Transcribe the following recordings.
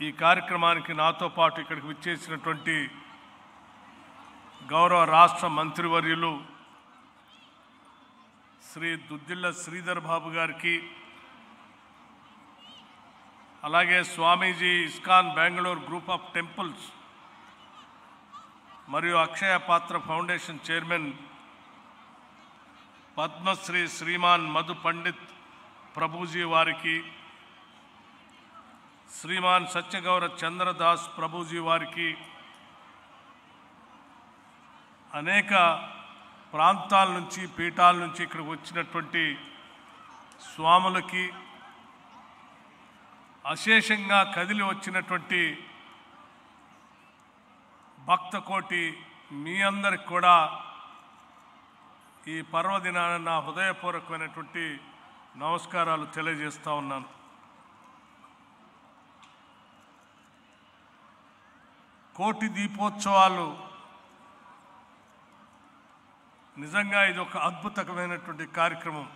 ఈ కార్యక్రమానికి నాతో పాటు ఇక్కడికి విచ్చేసినటువంటి గౌరవ రాష్ట్ర మంత్రివర్యులు శ్రీ దుద్దిళ్ల శ్రీధర్ బాబు గారికి, అలాగే స్వామీజీ ISKCON Bengaluru group of temples మరియు అక్షయ పాత్ర ఫౌండేషన్ చైర్మన్ పద్మశ్రీ శ్రీమాన్ మధు పండిత్ ప్రభుజీ వారికి, శ్రీమాన్ సత్యగౌర చంద్రదాస్ ప్రభుజీ వారికి, అనేక ప్రాంతాల నుంచి పీఠాల నుంచి ఇక్కడికి వచ్చినటువంటి స్వాములకి, అశేషంగా కదిలి వచ్చినటువంటి భక్త కోటి మీ అందరికి కూడా ఈ పర్వదినాన నా హృదయపూర్వకమైనటువంటి నమస్కారాలు తెలియజేస్తూ ఉన్నాను. కోటి దీపోత్సవాలు నిజంగా ఇది ఒక అద్భుతమైనటువంటి కార్యక్రమం.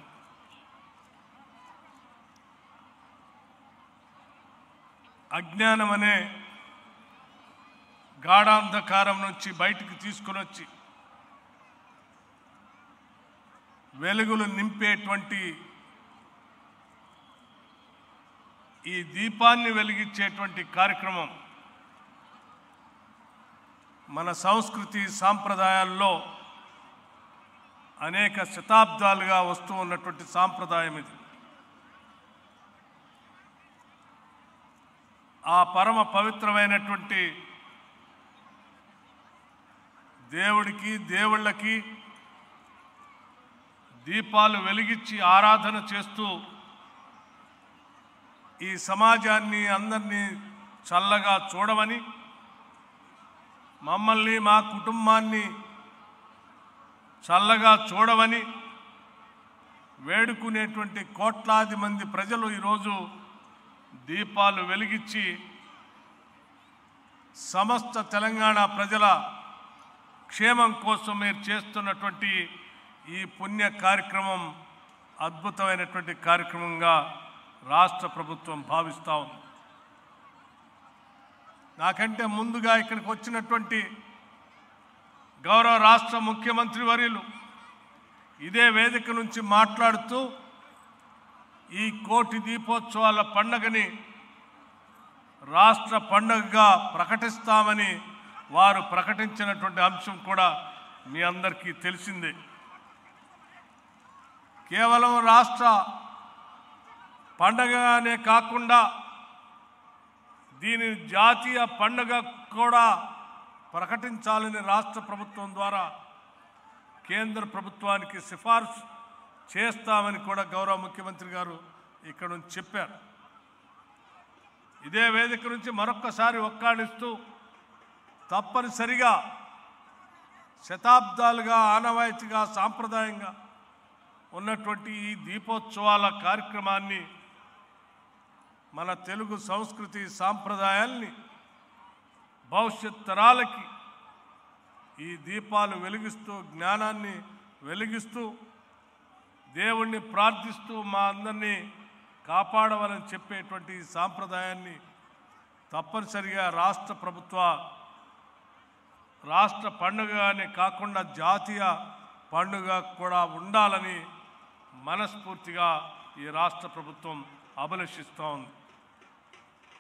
అజ్ఞానం అనే గాఢాంధకారం నుంచి బయటికి తీసుకుని వచ్చి వెలుగులు నింపేటువంటి ఈ దీపాన్ని వెలిగించేటువంటి కార్యక్రమం మన సంస్కృతి సాంప్రదాయాల్లో అనేక శతాబ్దాలుగా వస్తూ ఉన్నటువంటి సాంప్రదాయం ఇది. ఆ పరమ పవిత్రమైనటువంటి దేవుడికి దేవుళ్ళకి దీపాలు వెలిగించి ఆరాధన చేస్తూ ఈ సమాజాన్ని అందరినీ చల్లగా చూడమని, మమ్మల్ని మా కుటుంబాన్ని చల్లగా చూడమని వేడుకునేటువంటి కోట్లాది మంది ప్రజలు ఈరోజు దీపాలు వెలిగించి సమస్త తెలంగాణ ప్రజల క్షేమం కోసం మీరు చేస్తున్నటువంటి ఈ పుణ్య కార్యక్రమం అద్భుతమైనటువంటి కార్యక్రమంగా రాష్ట్ర ప్రభుత్వం భావిస్తూ ఉంది. నాకంటే ముందుగా ఇక్కడికి వచ్చినటువంటి గౌరవ రాష్ట్ర ముఖ్యమంత్రి వర్యులు ఇదే వేదిక నుంచి మాట్లాడుతూ ఈ కోటి దీపోత్సవాల పండుగని రాష్ట్ర పండుగగా ప్రకటిస్తామని వారు ప్రకటించినటువంటి అంశం కూడా మీ అందరికీ తెలిసిందే. కేవలం రాష్ట్ర పండుగనే కాకుండా దీని జాతీయ పండుగ కూడా ప్రకటించాలని రాష్ట్ర ప్రభుత్వం ద్వారా కేంద్ర ప్రభుత్వానికి సిఫార్సు చేస్తామని కూడా గౌరవ ముఖ్యమంత్రి గారు ఇక్కడ నుంచి చెప్పారు. ఇదే వేదిక నుంచి మరొక్కసారి ఒక్కాడిస్తూ తప్పనిసరిగా శతాబ్దాలుగా ఆనవాయితీగా సాంప్రదాయంగా ఉన్నటువంటి ఈ దీపోత్సవాల కార్యక్రమాన్ని, మన తెలుగు సంస్కృతి సాంప్రదాయాల్ని భవిష్యత్ తరాలకి ఈ దీపాలు వెలిగిస్తూ జ్ఞానాన్ని వెలిగిస్తూ దేవుణ్ణి ప్రార్థిస్తూ మా అందరినీ కాపాడవాలని చెప్పేటువంటి ఈ సాంప్రదాయాన్ని తప్పనిసరిగా రాష్ట్ర ప్రభుత్వ రాష్ట్ర పండుగనే కాకుండా జాతీయ పండుగ కూడా ఉండాలని మనస్ఫూర్తిగా ఈ రాష్ట్ర ప్రభుత్వం అభిలషిస్తూ ఉంది.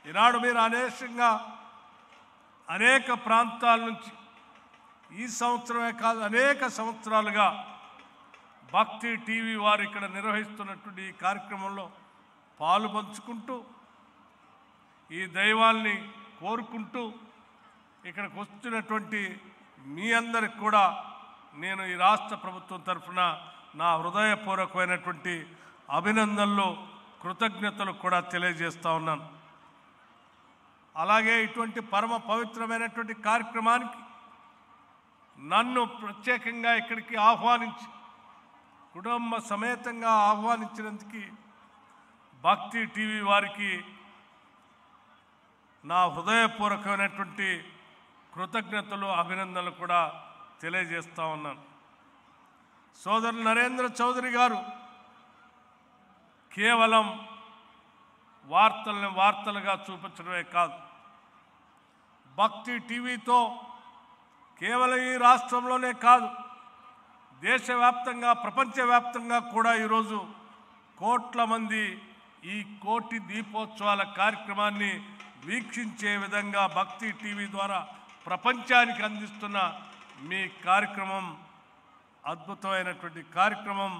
ఈనాడు మీరు అనేక ప్రాంతాల నుంచి ఈ సంవత్సరమే కాదు అనేక సంవత్సరాలుగా భక్తి టీవీ వారు ఇక్కడ నిర్వహిస్తున్నటువంటి ఈ కార్యక్రమంలో పాలు పంచుకుంటూ ఈ దైవాల్ని కోరుకుంటూ ఇక్కడికి వస్తున్నటువంటి మీ అందరికి కూడా నేను ఈ రాష్ట్ర ప్రభుత్వం తరఫున నా హృదయపూర్వకమైనటువంటి అభినందనలు, కృతజ్ఞతలు కూడా తెలియజేస్తూ ఉన్నాను. అలాగే ఇటువంటి పరమ పవిత్రమైనటువంటి కార్యక్రమానికి నన్ను ప్రత్యేకంగా ఇక్కడికి ఆహ్వానించి కుటుంబ సమేతంగా ఆహ్వానించినందుకు భక్తి టీవీ వారికి నా హృదయపూర్వకమైనటువంటి కృతజ్ఞతలు, అభినందనలు కూడా తెలియజేస్తూ ఉన్నాను. సోదరులు నరేంద్ర చౌదరి గారు కేవలం వార్తల్ని వార్తలుగా చూపించడమే కాదు, భక్తి టీవీతో కేవలం ఈ రాష్ట్రంలోనే కాదు, దేశవ్యాప్తంగా ప్రపంచవ్యాప్తంగా కూడా ఈరోజు కోట్ల మంది ఈ కోటి దీపోత్సవాల కార్యక్రమాన్ని వీక్షించే విధంగా భక్తి టీవీ ద్వారా ప్రపంచానికి అందిస్తున్న మీ కార్యక్రమం అద్భుతమైనటువంటి కార్యక్రమం,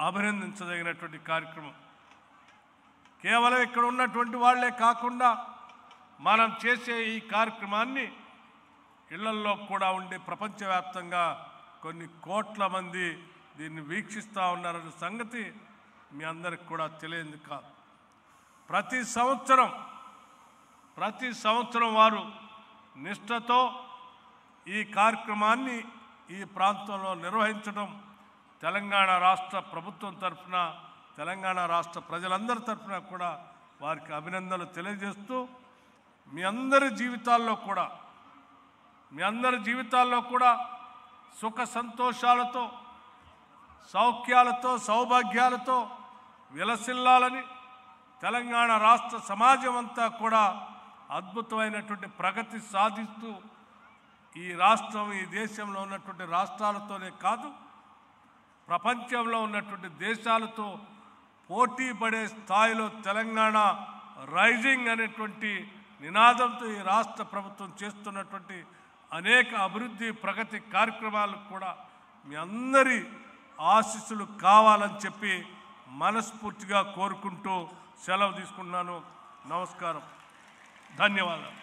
అభినందించదగినటువంటి కార్యక్రమం. కేవలం ఇక్కడ ఉన్నటువంటి వాళ్ళే కాకుండా మనం చేసే ఈ కార్యక్రమాన్ని ఇళ్లల్లో కూడా ఉండే ప్రపంచవ్యాప్తంగా కొన్ని కోట్ల మంది దీన్ని వీక్షిస్తూ ఉన్నారన్న సంగతి మీ అందరికి కూడా తెలియదు కాదు. ప్రతి సంవత్సరం వారు నిష్ఠతో ఈ కార్యక్రమాన్ని ఈ ప్రాంతంలో నిర్వహించడం తెలంగాణ రాష్ట్ర ప్రభుత్వం తరఫున, తెలంగాణ రాష్ట్ర ప్రజలందరి తరఫున కూడా వారికి అభినందనలు తెలియజేస్తూ మీ అందరి జీవితాల్లో కూడా సుఖ సంతోషాలతో, సౌఖ్యాలతో, సౌభాగ్యాలతో విలసిల్లాలని, తెలంగాణ రాష్ట్ర సమాజం అంతా కూడా అద్భుతమైనటువంటి ప్రగతి సాధిస్తూ ఈ రాష్ట్రం ఈ దేశంలో ఉన్నటువంటి రాష్ట్రాలతోనే కాదు, ప్రపంచంలో ఉన్నటువంటి దేశాలతో పోటీ పడే స్థాయిలో తెలంగాణ రైజింగ్ అనేటువంటి నినాదంతో ఈ రాష్ట్ర ప్రభుత్వం చేస్తున్నటువంటి అనేక అభివృద్ధి ప్రగతి కార్యక్రమాలకు కూడా మీ అందరి ఆశీస్సులు కావాలని చెప్పి మనస్ఫూర్తిగా కోరుకుంటూ సెలవు తీసుకుంటున్నాను. నమస్కారం, ధన్యవాదాలు.